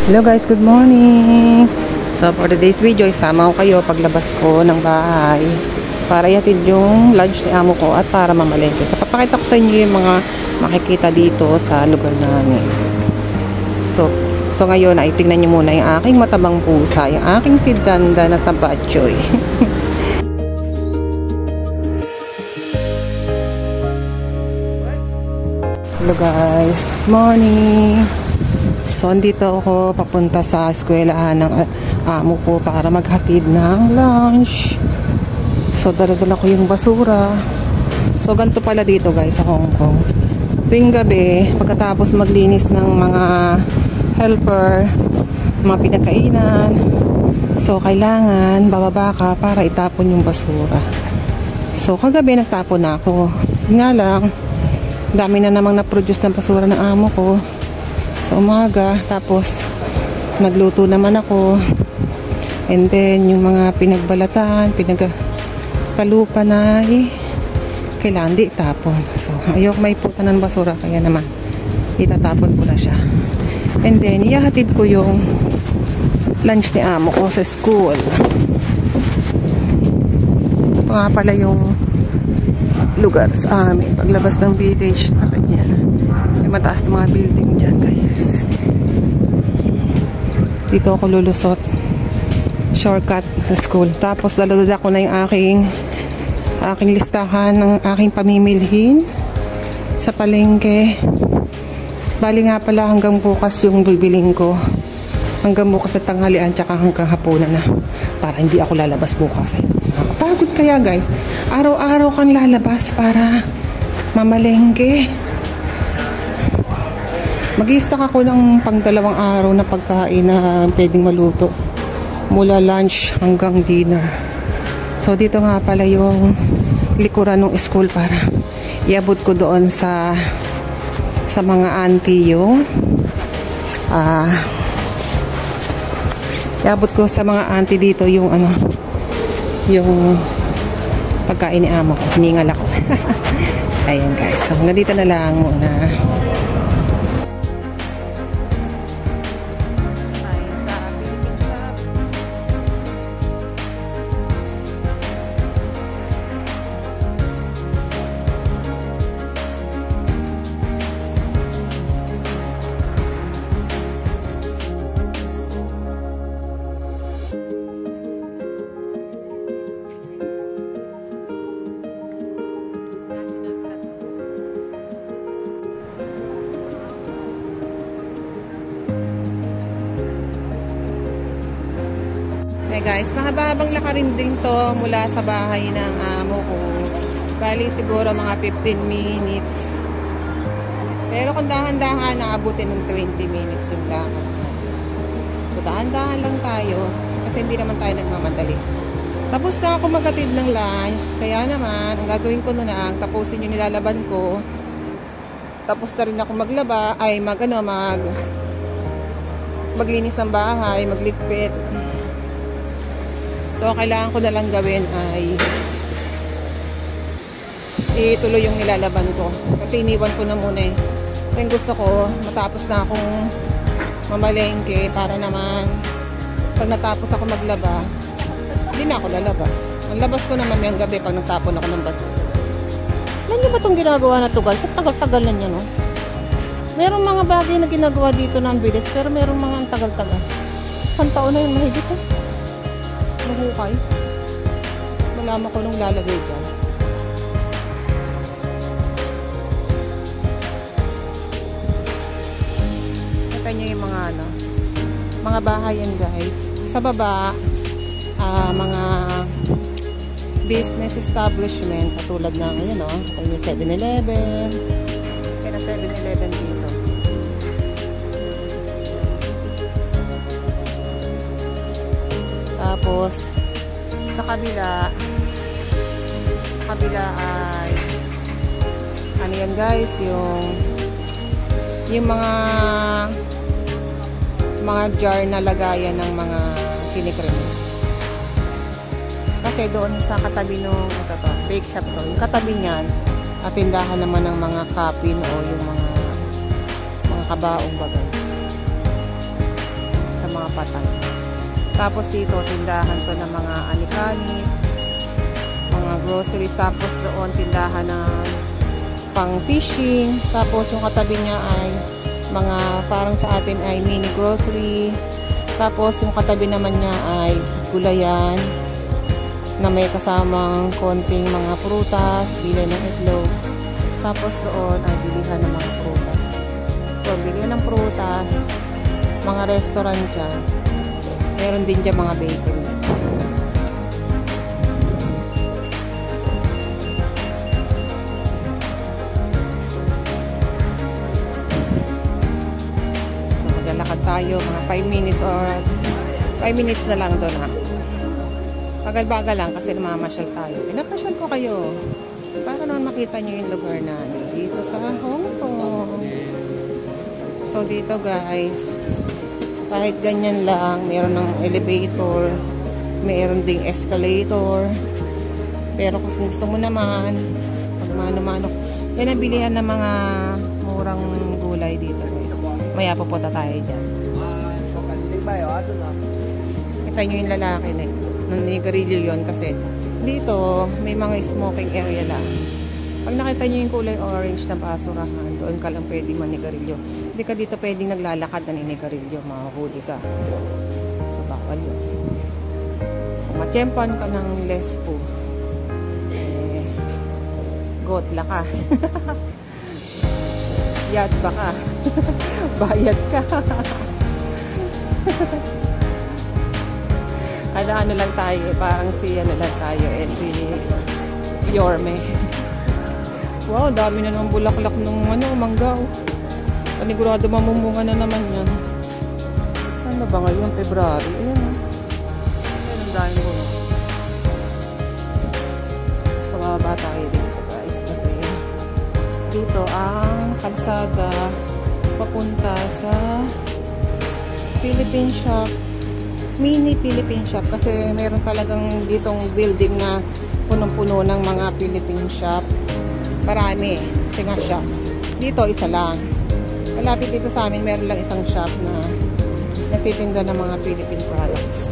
Hello guys, good morning! So for today's video, isama ko kayo paglabas ko ng bahay para ihatid yung lunch ni amo ko at para mamalengke. So papakita ko sa inyo yung mga makikita dito sa lugar namin. So ngayon ay tingnan nyo muna yung aking matabang pusa, yung aking si Danda na tabatchoy. Hello guys, good morning! So, andito ako papunta sa eskwelahan ng amo ko para maghatid ng lunch. So, dala-dala ko yung basura. So, ganito pala dito guys sa Hong Kong. Tuwing gabi, pagkatapos maglinis ng mga helper, mga pinagkainan, so, kailangan bababa ka para itapon yung basura. So, kagabi nagtapon na ako. Nga lang, dami na namang na-produce ng basura ng amo ko sa umaga, tapos nagluto naman ako, and then yung mga pinagbalatan, pinagkalupa na kailangan di itapon. So ayok may puta ng basura, kaya naman itatapon ko na siya, and then ihahatid ko yung lunch ni amo ko sa school. Ito nga pala yung lugar sa amin paglabas ng village na ganyan. May mataas na mga building dyan guys. Dito ako lulusot, shortcut sa school. Tapos daladala ko na yung aking listahan ng aking pamimilhin sa palengke. Bali nga pala hanggang bukas yung bibiling ko, hanggang bukas sa tanghalian tsaka hanggang hapunan na, para hindi ako lalabas bukas. Nakapagod kaya guys, araw-araw kang lalabas para mamalengke. Mag-i-stock ako ng pang 2 araw na pagkain na pwedeng maluto mula lunch hanggang dinner. So dito nga pala yung likuran ng school para iabot ko doon sa mga auntie yung iabot ko sa mga auntie dito yung yung pagkain ni amo ko. Hiningal ako. Ayan guys, so hanggang dito na lang muna. Hey guys, mahaba-habang lakarin din to mula sa bahay ng amo ko. Bali siguro mga 15 minutes. Pero kung dahan-dahan, naabutin ng 20 minutes yung lakad. So dahan-dahan lang tayo kasi hindi naman tayo nagmamadali. Tapos na ako maghatid ng lunch, kaya naman ang gagawin ko na lang, tapusin yung nilalaban ko. Tapos na rin ako maglaba, ay maglinis ng bahay, magligpit. So, kailangan ko na lang gawin ay ituloy yung nilalaban ko. Kasi iniwan ko na muna eh. Kasi gusto ko, matapos na akong mamalengke para naman pag natapos ako maglaba, hindi na ako lalabas. Ang labas ko naman mayang gabi pag nagtapon ako ng basura. Alam niyo ba itong ginagawa na to guys? Sa tagal-tagal na niya, no? Merong mga bagay na ginagawa dito na ang bilis, pero merong mga ang tagal-tagal. 1 taon na yun, mahigit ko. Mahukay. Malaman ko nung lalagay dyan. Kita nyo yung mga bahay yan guys. Sa baba, mga business establishment katulad ng ayan o, ito yung 7-Eleven. Kaya na 7-Eleven dito. Tapos sa kabila ay ano yan guys, yung mga jar na lagayan ng mga kinikrem. Kasi doon sa katabi nung bake shop to, yung katabi niyan, at tindahan naman ng mga kapin o yung mga kabaong bagay. Tapos dito, tindahan to ng mga alikani, mga groceries. Tapos doon, tindahan ng pang fishing. Tapos yung katabi niya ay mga parang sa atin ay mini grocery. Tapos yung katabi naman niya ay gulayan na may kasamang konting mga prutas, bilhin ng itlog. Tapos doon ay bilihan ng mga prutas. So, bilihan ng prutas, mga restaurant dyan. Meron din dyan mga bakery. So, maglalakad tayo mga 5 minutes or 5 minutes na lang doon ha. Bagal-bagal lang kasi namamasyal tayo. Pinapasyal ko kayo para naman makita nyo yung lugar na dito sa Hong Kong. So dito guys, kahit ganyan lang, mayroon ng elevator, mayroon ding escalator. Pero kung gusto mo naman, pag mano-mano, yan ang bilihan ng mga murang gulay dito guys. Maya pupunta tayo dyan. Kita nyo yung lalaki na yun. Nigarilyo yun kasi dito may mga smoking area lang. Pag nakita nyo yung kulay orange na basurahan, doon ka lang pwede manigarilyo. Hindi ka dito pwedeng naglalakad na ninigarilyo, mahuli ka. So bawal yun. Kung matsyempan ka ng lespo, gotla ka. Yad ba ka? Bayad ka. Ano lang tayo, parang si ano lang tayo, si Yorme. Wow, dami na naman bulaklak nung manggaw. Panigurado mamumunga na naman yan. Ano ba ngayon? February. Ayan. Ayan, dahil mo. Sa baba tayo dito guys. Kasi dito ang kalsada papunta sa Philippine Shop. Mini Philippine Shop kasi meron talagang ditong building na punong-puno ng mga Philippine Shop. Marami, singa shops. Dito isa lang. Malapit dito sa amin meron lang isang shop na nagtitinda ng mga Philippine products.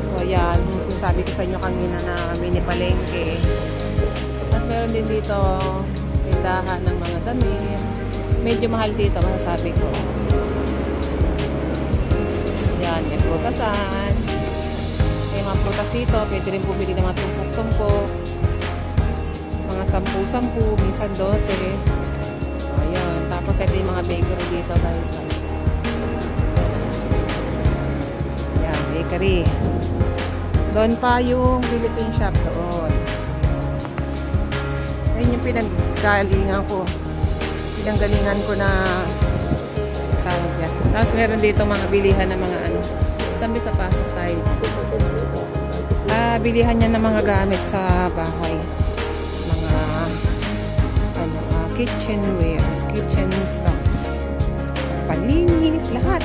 So yan, yung sinasabi ko sa inyo kanina na mini palengke. Tapos meron din dito tindahan ng mga damit. Medyo mahal dito, masasabi ko. Yan, may prutasan. May mga prutas dito. Pwede rin bumili ng mga tumpok-tumpok. Mga 10-10, minsan 12. Ayan. Tapos ito yung mga bakery dito guys. Yan, bakery. Doon pa yung Philippine Shop doon. Ayun yung pinanggalingan ko. Pinanggalingan ko na tawag dyan. Tapos meron dito mga bilihan ng mga ano. Sambi sa pasok tayo. Bilihan niya ng mga gamit sa bahay. Mga ano, kitchenwares, kitchen stuffs. Palinis, lahat.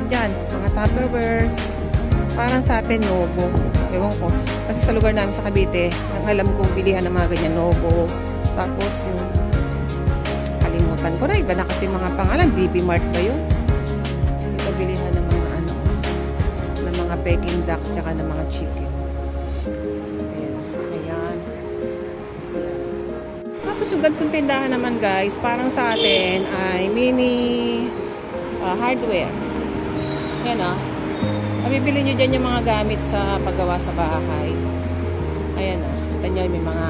Diyan, mga tupperwares. Parang sa atin, Novo. Ewan ko. Kasi sa lugar namin sa Cavite, ang alam kong bilihan ng mga ganyan, Novo. Tapos yung kalimutan ko na, iba na kasi mga pangalan. DB Mart ba yun? Ito bilihan ng mga ano, ng mga Peking duck, tsaka ng mga chicken. Ayan. Ayan. Tapos yung gantong tindahan naman guys, parang sa atin ay mini hardware. Ayan o. Mabibili nyo dyan yung mga gamit sa paggawa sa bahay. Ayan o. Kita nyo, may mga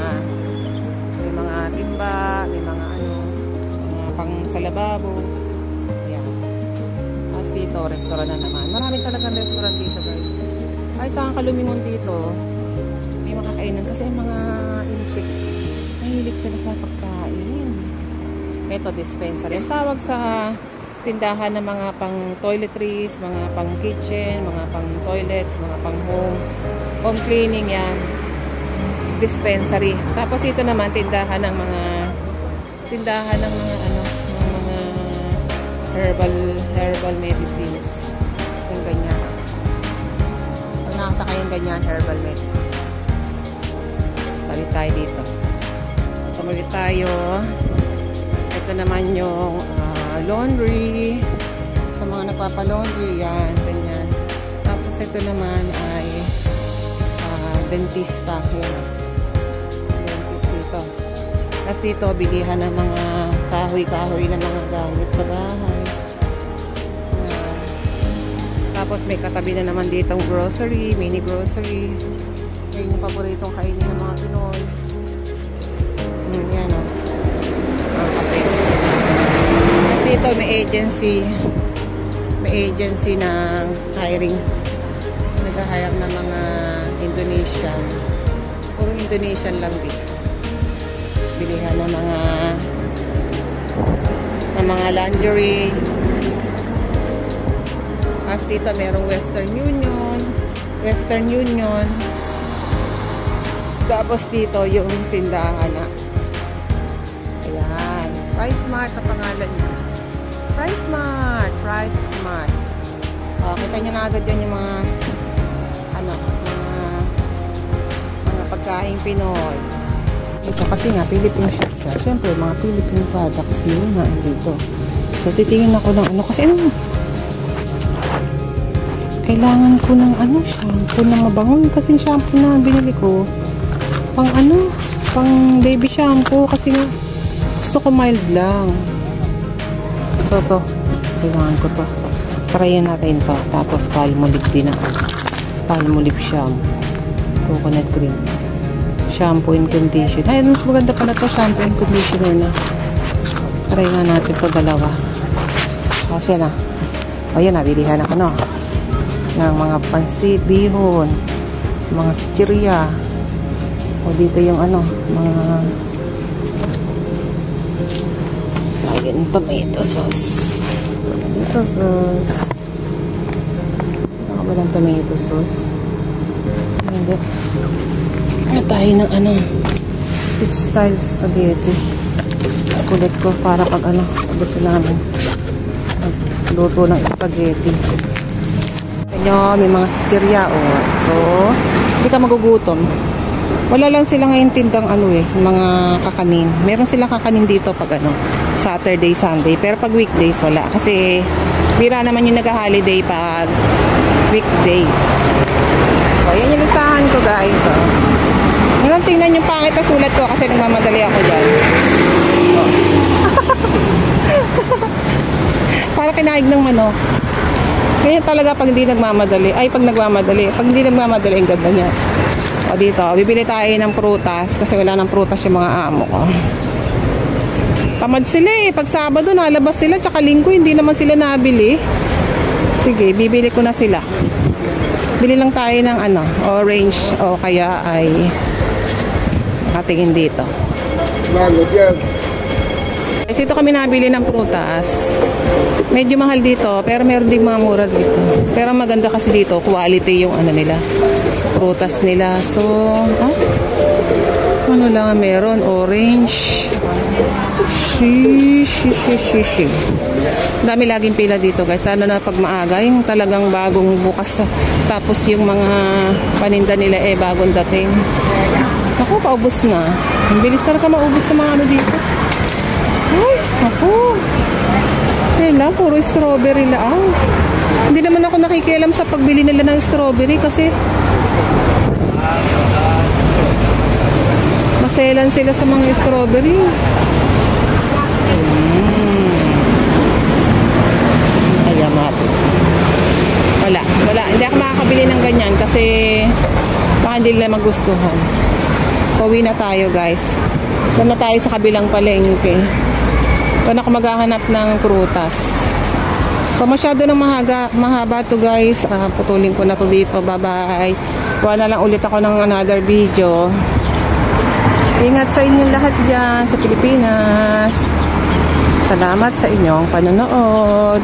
timba, may mga ano, mga pang sa lababo. Ayan. Tapos dito, restaurant na naman. Marami talagang restaurant dito guys. Ay, saan ka lumingon dito? May mga kainan kasi mga inchik. Mahilig sila sa pagkain. Ito, dispensary. Ang tawag sa tindahan ng mga pang toiletries, mga pang kitchen, mga pang toilets, mga pang home cleaning yan. Dispensary. Tapos ito naman tindahan ng mga ano, ng mga herbal medicines. Yung ganyan. Pag nakita kayong ganyan, herbal medicine. Talit tayo dito. Tumulit tayo. Ito naman yung laundry sa mga nagpapalaundry, yan, ganyan. Tapos ito naman ay dentista. Yan. Dentist dito. Tapos dito, bilihan ng mga kahoy-kahoy na mga gamit sa bahay. Yan. Tapos may katabi na naman ditong grocery, mini grocery. Yan yung paboritong kainin ng mga Pinoy. Yan o. Kape. Tapos dito may agency. May agency ng hiring. Nag-hire na mga Indonesian. Puro Indonesian lang din. Bilihan ng mga lingerie. Tapos dito merong Western Union. Western Union. Tapos dito yung tindahan na. Ayan. Price Smart na pangalan niya. Price Smart. Price Smart. Kita nyo na agad yan yung mga mga pagkain Pinoy. Ito kasi nga, Philippine shop siya. Siyempre, mga Philippine products yun nga dito. So, titingin ako ng kasi kailangan ko ng shampoo na mabango. Kasi shampoo na binili ko, pang baby shampoo. Kasi nga, gusto ko mild lang. So, to. Kailangan ko to. Tarayan natin to. Tapos, Palmolive din ako. Palmolive shampoo. Coconut cream. Shampoo and conditioner. Ay, mas maganda pala to. Shampoo and conditioner na. Tarayan nga natin to dalawa. O, siya na. O, yan na. Bilihan ako, no? Ng mga pansit, bihon, mga chichirya. O, dito yung mga ayun, tomato sauce. Tomato sauce. Ako ba ng tomato sauce? Hindi. Tayo ng switch style spaghetti. Kulit ko para pag gusto namin magluto ng spaghetti. Kanya, may mga chichirya, so hindi ka magugutom. Wala lang sila ngayon tindang mga kakanin. Meron silang kakanin dito pag Saturday, Sunday. Pero pag weekdays, wala. Kasi bira naman yung nag-holiday pag weekdays. So, yan yung listahan ko, guys. So, ngayon, tingnan yung pangit na sulat ko kasi nagmamadali ako dyan. So. Para kinaig ng manok. Kaya talaga pag hindi nagmamadali. Pag hindi nagmamadali, ang ganda niya. O dito, bibili tayo ng prutas kasi wala ng prutas yung mga amo ko. Tamad sila pag Sabado nalabas sila, tsaka Linggo hindi naman sila nabili. Sige, bibili ko na sila. Bili lang tayo ng orange o kaya ay nakatingin dito. Kasi ito kami nabili ng prutas. Medyo mahal dito, pero meron din mga mura dito. Pero maganda kasi dito, quality yung nila, prutas nila. So, lang meron? Orange. Dami laging pila dito, guys. Na pag maaga, yung talagang bagong bukas. Tapos yung mga paninda nila bagong dating. Ako, paubos na. Ang bilis na ka maubos na mga dito. Ay, ako. Yan lang, puro strawberry lang. Hindi naman ako nakikialam sa pagbili nila ng strawberry kasi maselan sila sa mga strawberry. Ayan, wala. Hindi ako makakabili ng ganyan kasi baka hindi nila magustuhan. So, uwi na tayo, guys. Doon na tayo sa kabilang palengke. Doon ako maghahanap ng prutas. So, masyado nang mahaba to, guys. Putulin ko na to dito. Bye-bye. Kuha na lang ulit ako ng another video. Ingat sa inyong lahat dyan sa Pilipinas. Salamat sa inyong panonood.